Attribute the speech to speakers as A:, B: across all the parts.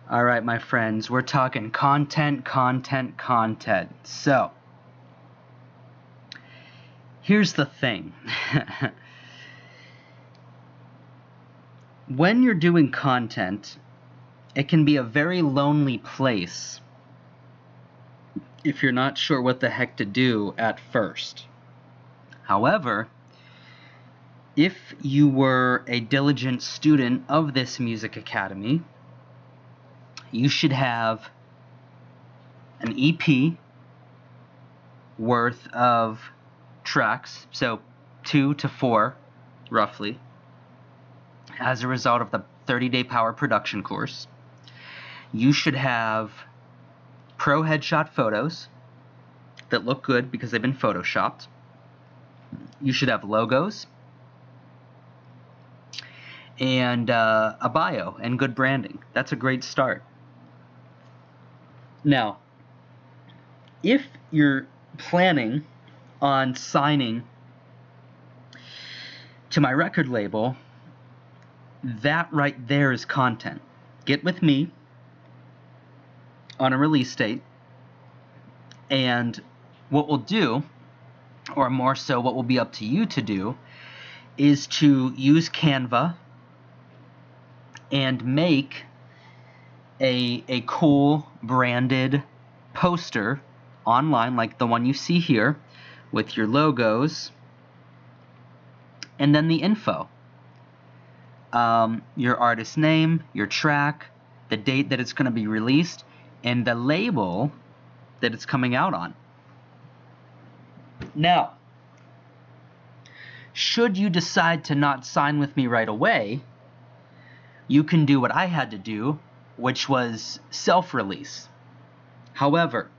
A: All right, my friends, we're talking content. So, here's the thing. When you're doing content, it can be a very lonely place if you're not sure what the heck to do at first. However, if you were a diligent student of this music academy, you should have an EP worth of tracks, so 2 to 4 roughly, as a result of the 30-day power production course. You should have pro headshot photos that look good because they've been photoshopped. You should have logos and a bio and good branding. That's a great start. Now, if you're planning on signing to my record label, that right there is content. Get with me on a release date, and what we'll do, or more so what will be up to you to do, is to use Canva and make a cool branded poster online like the one you see here with your logos and then the info. Your artist name, your track, the date that it's going to be released, and the label that it's coming out on. Now, should you decide to not sign with me right away, you can do what I had to do, which was self-release. However,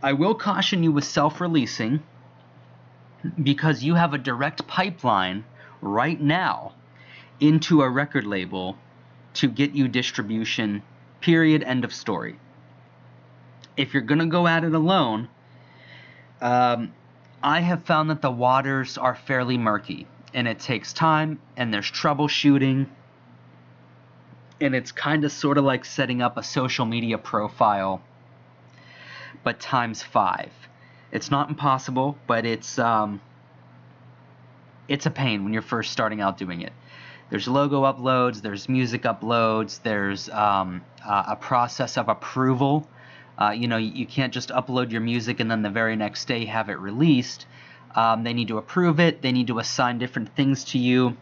A: I will caution you with self-releasing because you have a direct pipeline right now into a record label to get you distribution, period, end of story. If you're going to go at it alone, I have found that the waters are fairly murky, and it takes time, and there's troubleshooting, and it's kind of sort of like setting up a social media profile, but times 5. It's not impossible, but it's a pain when you're first starting out doing it. There's logo uploads, there's music uploads, there's a process of approval. You can't just upload your music and then the very next day have it released. They need to approve it. They need to assign different things to you,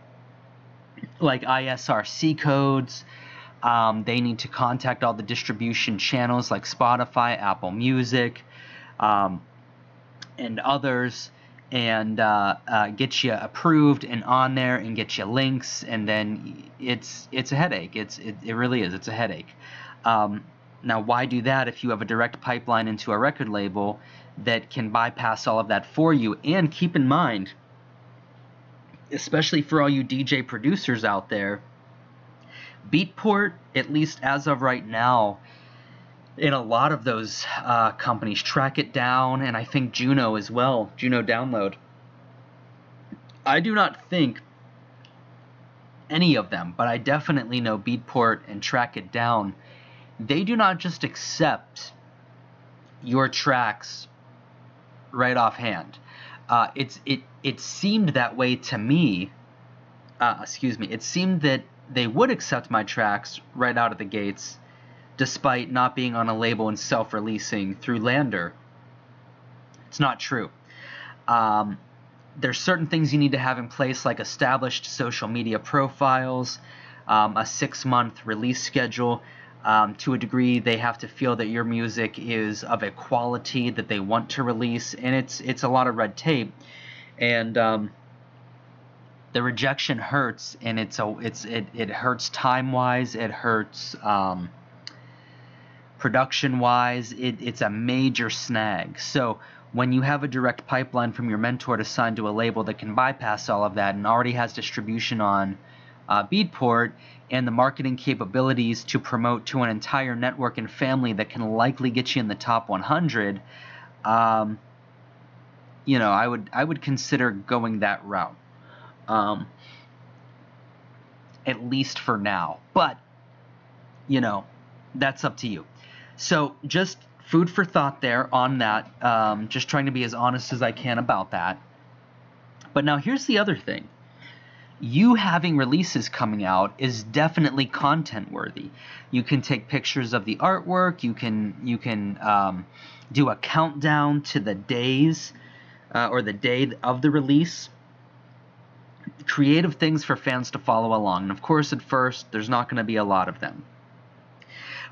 A: like ISRC codes. They need to contact all the distribution channels like Spotify, Apple Music, and others, and get you approved and on there and get you links, and then it's a headache. It really is. It's a headache. Now, why do that if you have a direct pipeline into a record label that can bypass all of that for you? And keep in mind, especially for all you DJ producers out there, Beatport, at least as of right now, in a lot of those companies, Track It Down, and I think Juno as well, Juno Download. I do not think any of them, but I definitely know Beatport and Track It Down, they do not just accept your tracks right offhand. It seemed that way to me. It seemed that they would accept my tracks right out of the gates, despite not being on a label and self-releasing through Lander. It's not true. There's certain things you need to have in place, like established social media profiles, a 6-month release schedule. To a degree, they have to feel that your music is of a quality that they want to release, and it's a lot of red tape, and the rejection hurts, and it hurts time-wise, it hurts production-wise. It's a major snag. So when you have a direct pipeline from your mentor to sign to a label that can bypass all of that and already has distribution on Beatport and the marketing capabilities to promote to an entire network and family that can likely get you in the top 100, I would consider going that route, at least for now. But you know, that's up to you. So just food for thought there on that. Just trying to be as honest as I can about that. But now here's the other thing. You having releases coming out is definitely content worthy. You can take pictures of the artwork. You can do a countdown to the days or the day of the release. Creative things for fans to follow along. And of course, at first, there's not going to be a lot of them.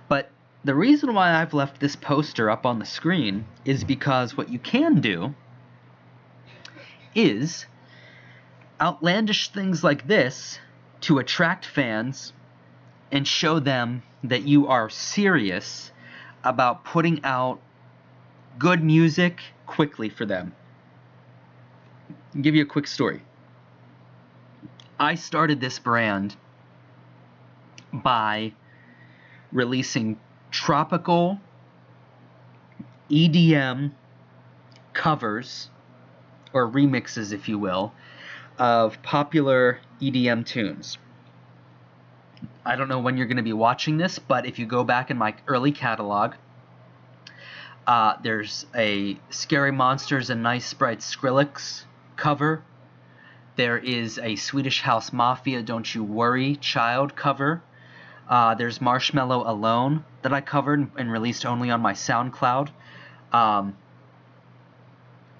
A: But the reason why I've left this poster up on the screen is because what you can do is outlandish things like this to attract fans and show them that you are serious about putting out good music quickly for them. I'll give you a quick story. I started this brand by releasing tropical EDM covers, or remixes, if you will, of popular EDM tunes. I don't know when you're going to be watching this, but if you go back in my early catalog, there's a Scary Monsters and Nice Sprites Skrillex cover. There is a Swedish House Mafia Don't You Worry Child cover. There's Marshmello Alone that I covered and released only on my SoundCloud. And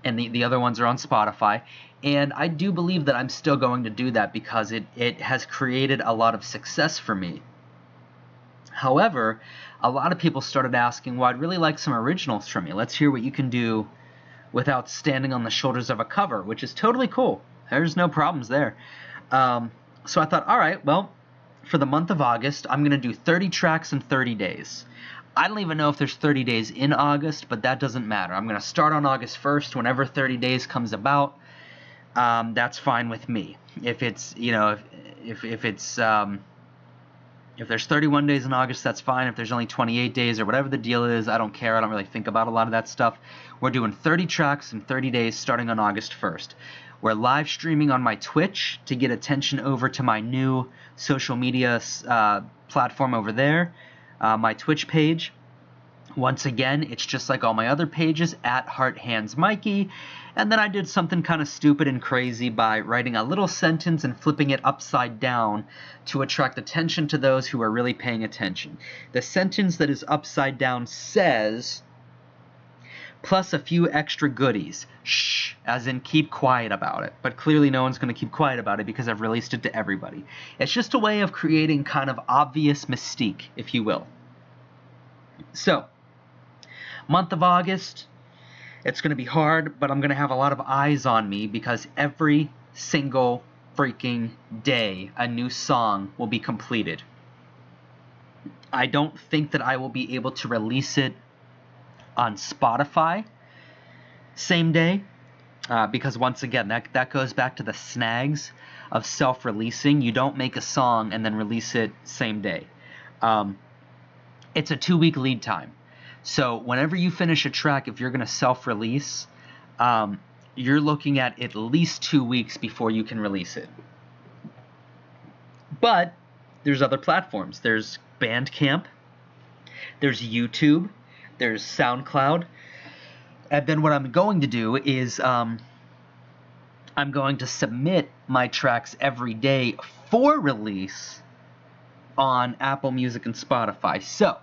A: the other ones are on Spotify. And I do believe that I'm still going to do that because it has created a lot of success for me. However, a lot of people started asking, well, I'd really like some originals from you. Let's hear what you can do without standing on the shoulders of a cover, which is totally cool. There's no problems there. So I thought, all right, well, for the month of August, I'm going to do 30 tracks in 30 days. I don't even know if there's 30 days in August, but that doesn't matter. I'm going to start on August 1st. Whenever 30 days comes about, that's fine with me. If it's, if there's 31 days in August, that's fine. If there's only 28 days or whatever the deal is, I don't care. I don't really think about a lot of that stuff. We're doing 30 tracks in 30 days starting on August 1st. We're live streaming on my Twitch to get attention over to my new social media platform over there, my Twitch page. Once again, it's just like all my other pages, at HeartHandsMikey. And then I did something kind of stupid and crazy by writing a little sentence and flipping it upside down to attract attention to those who are really paying attention. The sentence that is upside down says, plus a few extra goodies. Shh, as in keep quiet about it. But clearly no one's going to keep quiet about it because I've released it to everybody. It's just a way of creating kind of obvious mystique, if you will. So, month of August, it's going to be hard, but I'm going to have a lot of eyes on me because every single freaking day a new song will be completed. I don't think that I will be able to release it on Spotify same day because once again that goes back to the snags of self-releasing. You don't make a song and then release it same day. It's a 2-week lead time. So whenever you finish a track, if you're going to self-release, you're looking at least 2 weeks before you can release it. But there's other platforms. There's Bandcamp, there's YouTube, there's SoundCloud. And then what I'm going to do is I'm going to submit my tracks every day for release on Apple Music and Spotify. So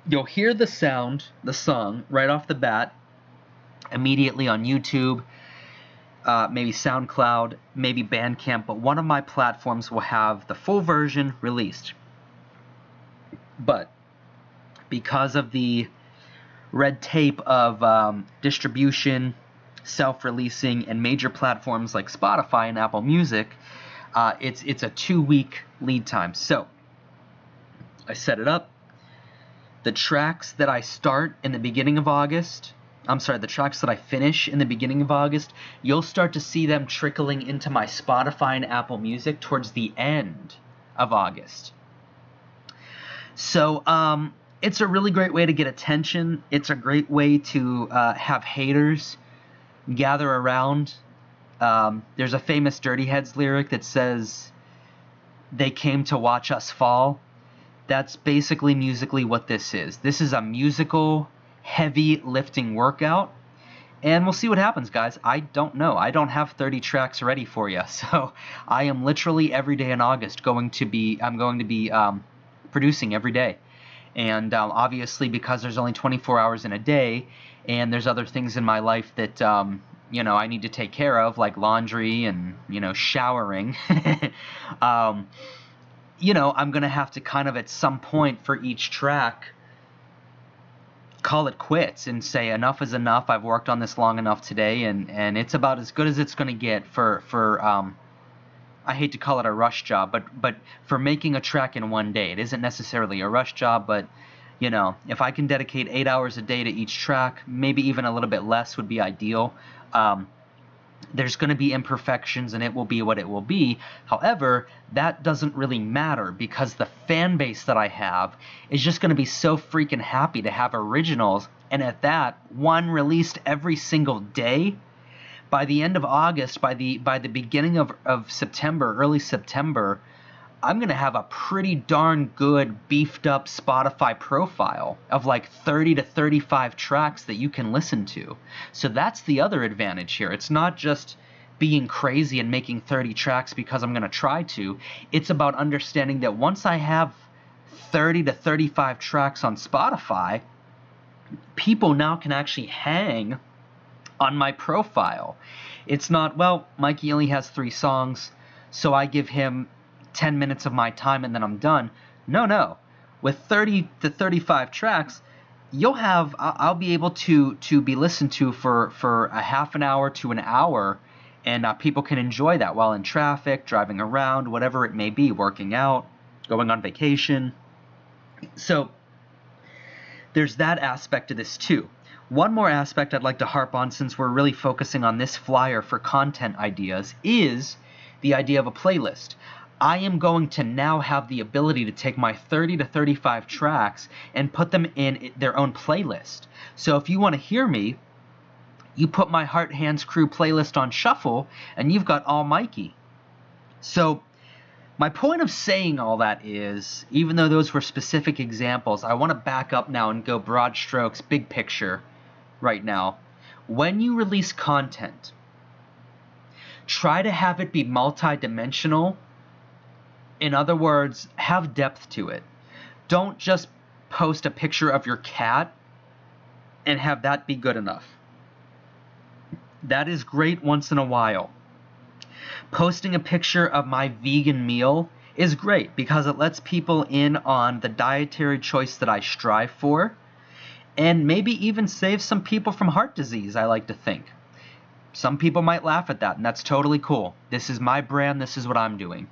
A: you'll hear the song right off the bat immediately on YouTube, maybe SoundCloud, maybe Bandcamp, but one of my platforms will have the full version released. But because of the red tape of distribution, self-releasing, and major platforms like Spotify and Apple Music, it's a 2-week lead time. So I set it up. The tracks that I start in the beginning of August, the tracks that I finish in the beginning of August, you'll start to see them trickling into my Spotify and Apple Music towards the end of August. So it's a really great way to get attention. It's a great way to have haters gather around. There's a famous Dirty Heads lyric that says, they came to watch us fall. That's basically musically what this is. This is a musical, heavy lifting workout. And we'll see what happens, guys. I don't know. I don't have 30 tracks ready for you. So I am literally every day in August I'm going to be producing every day. And obviously, because there's only 24 hours in a day, and there's other things in my life that I need to take care of, like laundry and showering. I'm gonna have to kind of at some point for each track call it quits and say enough is enough. I've worked on this long enough today, and it's about as good as it's gonna get for I hate to call it a rush job, but for making a track in one day. It isn't necessarily a rush job, but if I can dedicate 8 hours a day to each track, maybe even a little bit less would be ideal. There's going to be imperfections, and it will be what it will be. However, that doesn't really matter because the fan base that I have is just going to be so freaking happy to have originals, and at that, one released every single day. By the end of August, by the beginning of September, early September, I'm going to have a pretty darn good beefed up Spotify profile of like 30 to 35 tracks that you can listen to. So that's the other advantage here. It's not just being crazy and making 30 tracks because I'm going to try to. It's about understanding that once I have 30 to 35 tracks on Spotify, people now can actually hang on my profile. It's not, well, Mikey only has 3 songs, so I give him 10 minutes of my time and then I'm done. No. With 30 to 35 tracks, I'll be able to be listened to for a half an hour to an hour, and people can enjoy that while in traffic, driving around, whatever it may be, working out, going on vacation. So there's that aspect to this too. One more aspect I'd like to harp on, since we're really focusing on this flyer for content ideas, is the idea of a playlist. I am going to now have the ability to take my 30 to 35 tracks and put them in their own playlist. So if you want to hear me, you put my Heart Hands Crew playlist on shuffle, and you've got all Mikey. So my point of saying all that is, even though those were specific examples, I want to back up now and go broad strokes, big picture right now. When you release content, try to have it be multi-dimensional. In other words, have depth to it. Don't just post a picture of your cat and have that be good enough. That is great once in a while. Posting a picture of my vegan meal is great because it lets people in on the dietary choice that I strive for, and maybe even save some people from heart disease, I like to think. Some people might laugh at that, and that's totally cool. This is my brand. This is what I'm doing.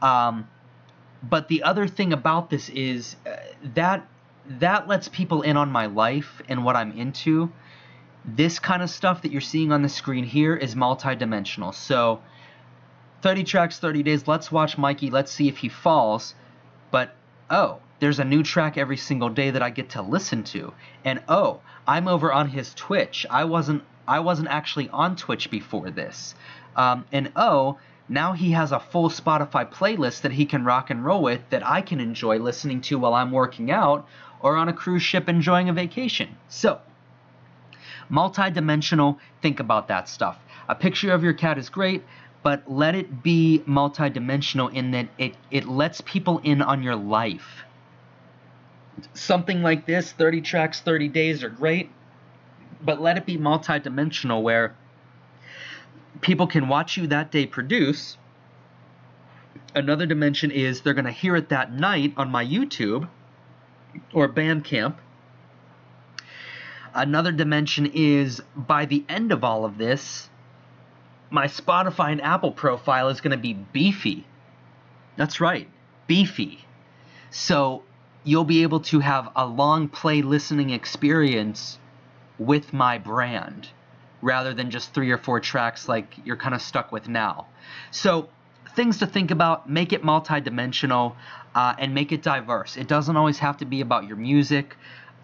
A: But the other thing about this is that lets people in on my life and what I'm into. This kind of stuff that you're seeing on the screen here is multi-dimensional. So 30 tracks, 30 days. Let's watch Mikey. Let's see if he falls. But, there's a new track every single day that I get to listen to. And, I'm over on his Twitch. I wasn't actually on Twitch before this. Now he has a full Spotify playlist that he can rock and roll with that I can enjoy listening to while I'm working out or on a cruise ship enjoying a vacation. So, multi-dimensional, think about that stuff. A picture of your cat is great, but let it be multi-dimensional in that it lets people in on your life. Something like this, 30 tracks, 30 days are great, but let it be multi-dimensional where people can watch you that day produce. Another dimension is they're going to hear it that night on my YouTube or Bandcamp. Another dimension is by the end of all of this, my Spotify and Apple profile is going to be beefy. That's right, beefy. So you'll be able to have a long play listening experience with my brand, rather than just 3 or 4 tracks like you're kind of stuck with now. So things to think about, make it multi-dimensional, and make it diverse. It doesn't always have to be about your music.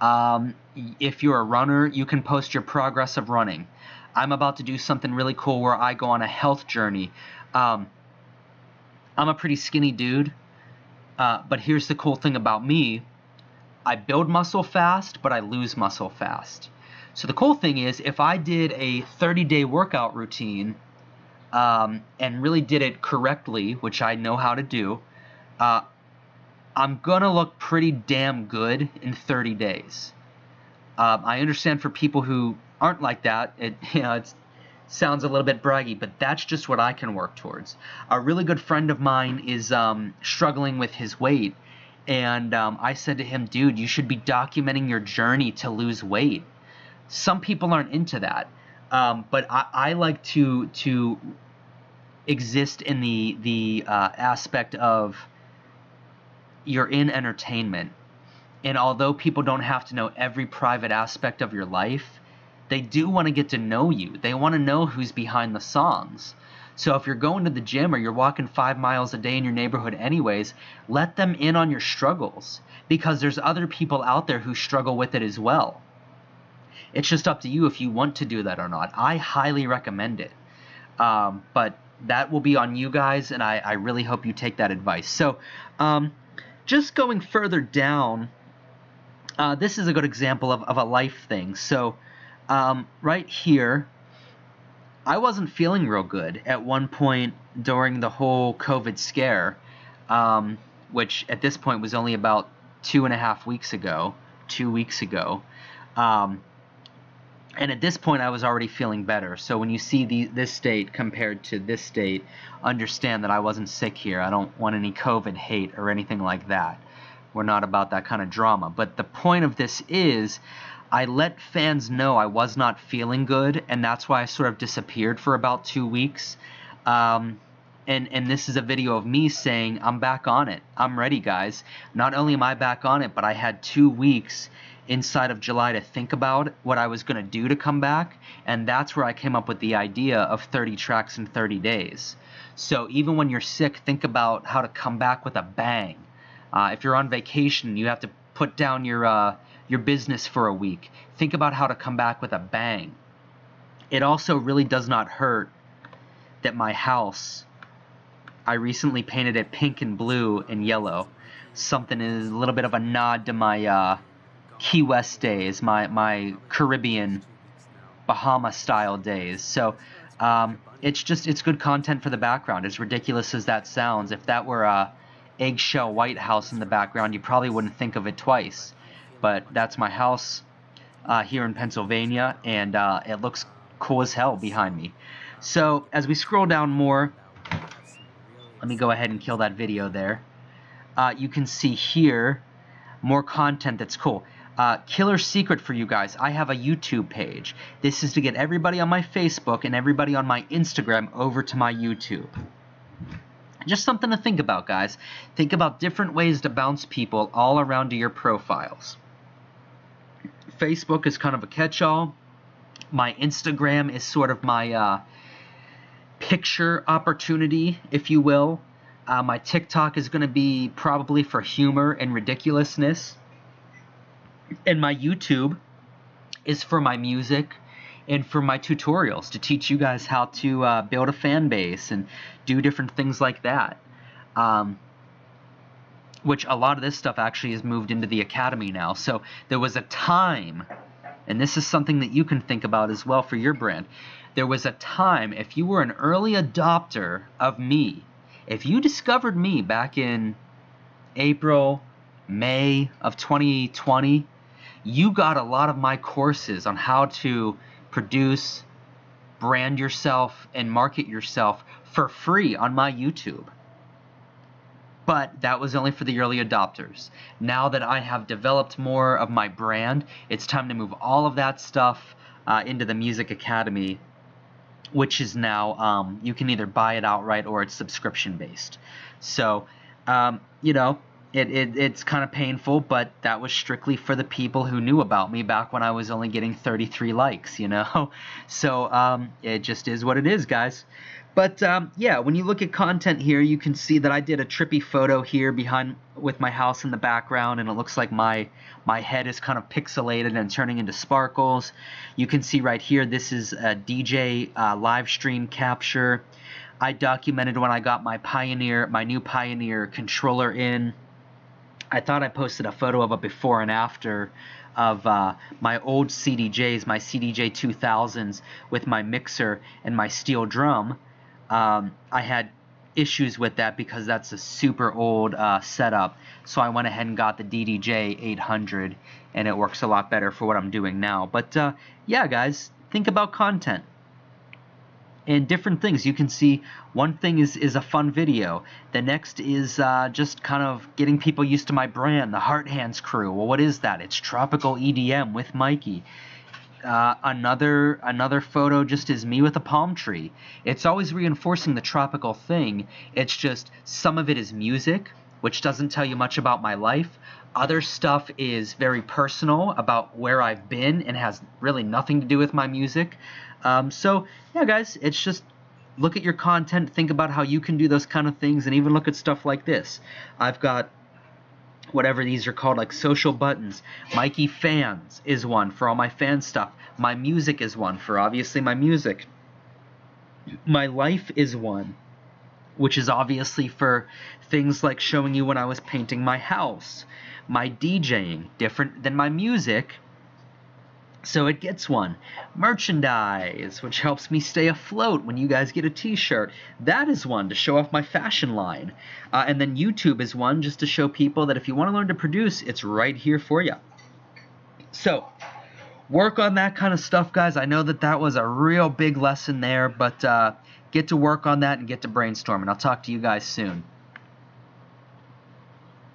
A: If you're a runner, you can post your progress of running. I'm about to do something really cool where I go on a health journey. I'm I'm a pretty skinny dude, but here's the cool thing about me. I build muscle fast, but I lose muscle fast. So the cool thing is, if I did a 30-day workout routine and really did it correctly, which I know how to do, I'm going to look pretty damn good in 30 days. I understand for people who aren't like that, it sounds a little bit braggy, but that's just what I can work towards. A really good friend of mine is struggling with his weight, and I said to him, dude, you should be documenting your journey to lose weight. Some people aren't into that, but I like to exist in the aspect of you're in entertainment. And although people don't have to know every private aspect of your life, they do want to get to know you. They want to know who's behind the songs. So if you're going to the gym or you're walking 5 miles a day in your neighborhood anyways, let them in on your struggles, because there's other people out there who struggle with it as well. It's just up to you if you want to do that or not. I highly recommend it. But that will be on you guys, and I really hope you take that advice. So just going further down, this is a good example of a life thing. So right here, I wasn't feeling real good at one point during the whole COVID scare, which at this point was only about 2.5 weeks ago, 2 weeks ago. And at this point, I was already feeling better. So when you see this state compared to this state, understand that I wasn't sick here. I don't want any COVID hate or anything like that. We're not about that kind of drama. But the point of this is, I let fans know I was not feeling good, and that's why I sort of disappeared for about 2 weeks. And this is a video of me saying, I'm back on it. I'm ready, guys. Not only am I back on it, but I had 2 weeks inside of July to think about what I was going to do to come back, and that's where I came up with the idea of 30 tracks in 30 days. So even when you're sick, think about how to come back with a bang. If you're on vacation, you have to put down your business for a week. Think about how to come back with a bang. It also really does not hurt that my house, I recently painted it pink and blue and yellow. Something is a little bit of a nod to my Key West days, my Caribbean, Bahama style days. So it's good content for the background. As ridiculous as that sounds, if that were a eggshell White House in the background, you probably wouldn't think of it twice. But that's my house here in Pennsylvania, and it looks cool as hell behind me. So as we scroll down more, let me go ahead and kill that video there. You can see here more content that's cool. Killer secret for you guys, I have a YouTube page. This is to get everybody on my Facebook and everybody on my Instagram over to my YouTube. Just something to think about, guys. Think about different ways to bounce people all around to your profiles. Facebook is kind of a catch-all. My Instagram is sort of my picture opportunity, if you will. My TikTok is going to be probably for humor and ridiculousness. And my YouTube is for my music and for my tutorials to teach you guys how to build a fan base and do different things like that. Which a lot of this stuff actually has moved into the academy now. So there was a time, and this is something that you can think about as well for your brand. There was a time, if you were an early adopter of me, if you discovered me back in April, May of 2020, you got a lot of my courses on how to produce, brand yourself, and market yourself for free on my YouTube. But that was only for the early adopters. Now that I have developed more of my brand, it's time to move all of that stuff into the Music Academy, which is now, you can either buy it outright or it's subscription based. So, it's kind of painful, but that was strictly for the people who knew about me back when I was only getting 33 likes, So it just is what it is, guys. But yeah, when you look at content here, you can see that I did a trippy photo here behind with my house in the background, and it looks like my head is kind of pixelated and turning into sparkles. You can see right here, this is a DJ live stream capture. I documented when I got my new Pioneer controller in. I thought I posted a photo of a before and after of my old CDJs, my CDJ 2000s with my mixer and my steel drum. I had issues with that because that's a super old setup, so I went ahead and got the DDJ 800, and it works a lot better for what I'm doing now. But yeah, guys, think about content and different things. You can see one thing is a fun video. The next is just kind of getting people used to my brand, the Heart Hands crew. Well, what is that? It's tropical EDM with Mikey. Another photo just is me with a palm tree. It's always reinforcing the tropical thing. It's just some of it is music, which doesn't tell you much about my life. Other stuff is very personal about where I've been and has really nothing to do with my music. So yeah, guys, it's just look at your content, think about how you can do those kind of things, and even look at stuff like this. I've got whatever these are called, like social buttons. Mikey Fans is one for all my fan stuff. My music is one for obviously my music. My life is one, which is obviously for things like showing you when I was painting my house. My DJing, different than my music, so it gets one. Merchandise, which helps me stay afloat when you guys get a t-shirt. That is one to show off my fashion line. And then YouTube is one just to show people that if you want to learn to produce, it's right here for you. So work on that kind of stuff, guys. I know that was a real big lesson there, but get to work on that and get to brainstorming. I'll talk to you guys soon.